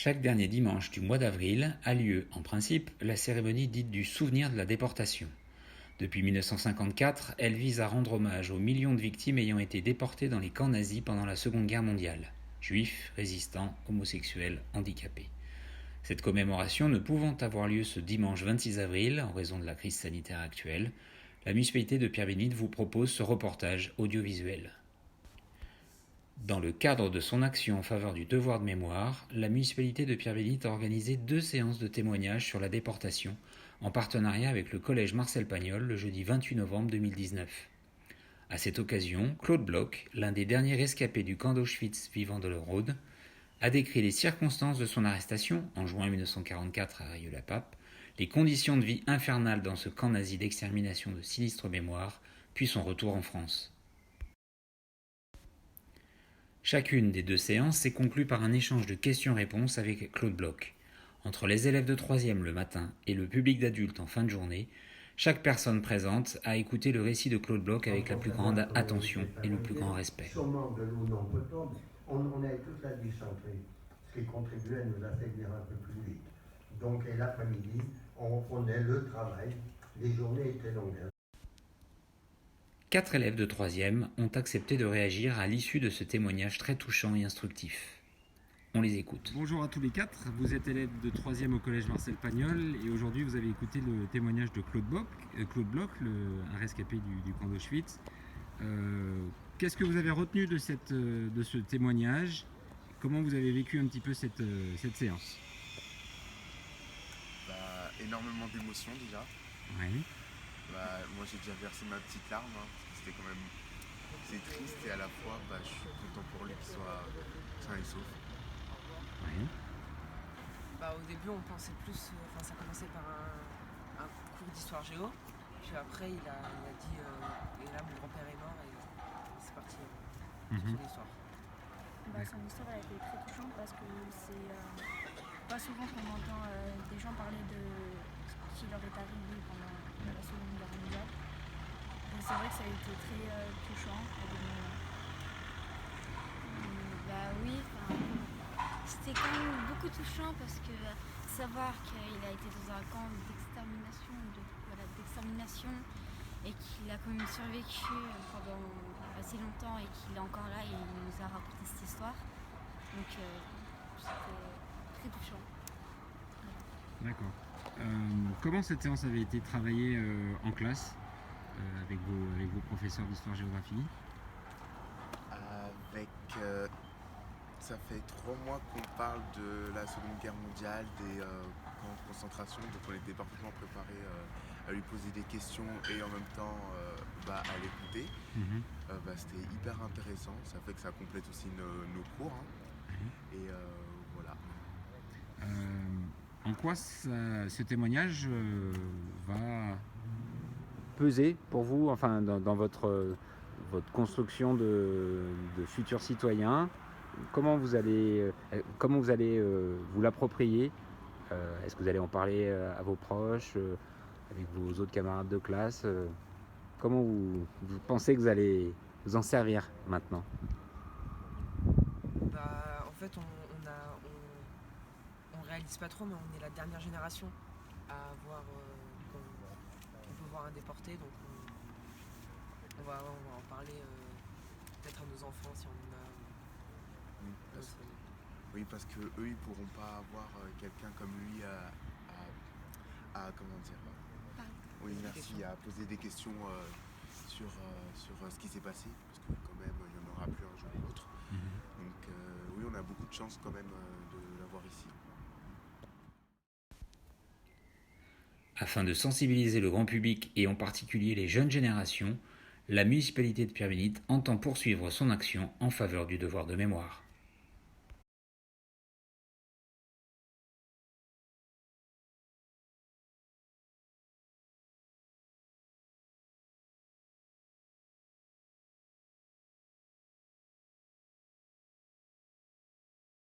Chaque dernier dimanche du mois d'avril a lieu, en principe, la cérémonie dite du souvenir de la déportation. Depuis 1954, elle vise à rendre hommage aux millions de victimes ayant été déportées dans les camps nazis pendant la Seconde Guerre mondiale. Juifs, résistants, homosexuels, handicapés. Cette commémoration ne pouvant avoir lieu ce dimanche 26 avril en raison de la crise sanitaire actuelle, la municipalité de Pierre-Bénite vous propose ce reportage audiovisuel. Dans le cadre de son action en faveur du devoir de mémoire, la municipalité de Pierre-Bénite a organisé 2 séances de témoignages sur la déportation, en partenariat avec le collège Marcel Pagnol le jeudi 28 novembre 2019. À cette occasion, Claude Bloch, l'un des derniers rescapés du camp d'Auschwitz vivant de le Rhône, a décrit les circonstances de son arrestation, en juin 1944 à Rieux-la-Pape, les conditions de vie infernales dans ce camp nazi d'extermination de sinistre mémoire, puis son retour en France. Chacune des 2 séances s'est conclue par un échange de questions-réponses avec Claude Bloch. Entre les élèves de 3e le matin et le public d'adultes en fin de journée, chaque personne présente a écouté le récit de Claude Bloch avec la plus grande attention et le plus grand respect. Sûrement de l'eau non potable, on avait toute la dysenterie, ce qui contribuait à nous affaiblir un peu plus vite. Donc l'après-midi, on reprenait le travail, les journées étaient longues. 4 élèves de 3e ont accepté de réagir à l'issue de ce témoignage très touchant et instructif. On les écoute. Bonjour à tous les 4, vous êtes élèves de 3e au collège Marcel Pagnol et aujourd'hui vous avez écouté le témoignage de Claude Bloch, un rescapé du camp d'Auschwitz. Qu'est-ce que vous avez retenu de ce témoignage? Comment vous avez vécu un petit peu cette séance? Énormément d'émotions déjà. Oui. Moi j'ai déjà versé ma petite larme, parce que c'était quand même c'est triste et à la fois je suis content pour lui qu'il soit sain et sauf. Oui. Au début on pensait plus, ça commençait par un cours d'histoire géo, puis après il a dit et là mon grand-père est mort et c'est parti sur son histoire. Son histoire a été très touchante parce que c'est pas souvent qu'on entend des gens parler de ce qui leur est arrivé pendant la Seconde Guerre mondiale. Et c'est vrai que ça a été très touchant à des moments. Oui, c'était quand même beaucoup touchant parce que savoir qu'il a été dans un camp d'extermination et qu'il a quand même survécu pendant assez longtemps et qu'il est encore là et il nous a raconté cette histoire. Donc c'était très touchant. D'accord. Comment cette séance avait été travaillée en classe avec vos professeurs d'histoire-géographie? Ça fait 3 mois qu'on parle de la Seconde Guerre mondiale, des camps de concentration, donc on était parfaitement préparés à lui poser des questions et en même temps à l'écouter. C'était hyper intéressant, ça fait que ça complète aussi nos cours. Et voilà. En quoi ce témoignage va peser pour vous, enfin dans votre construction de futurs citoyens? Comment vous allez vous l'approprier? Est-ce que vous allez en parler à vos proches, avec vos autres camarades de classe? Comment vous pensez que vous allez vous en servir maintenant? En fait on réalise pas trop, mais on est la dernière génération à avoir on peut voir un déporté, donc on va en parler peut-être à nos enfants si on en a. Oui, parce que eux ils pourront pas avoir quelqu'un comme lui à poser des questions sur ce qui s'est passé, parce que quand même il n'y en aura plus un jour ou l'autre. Donc oui, on a beaucoup de chance quand même de l'avoir ici. Afin de sensibiliser le grand public et en particulier les jeunes générations, la municipalité de Pierre-Bénite entend poursuivre son action en faveur du devoir de mémoire.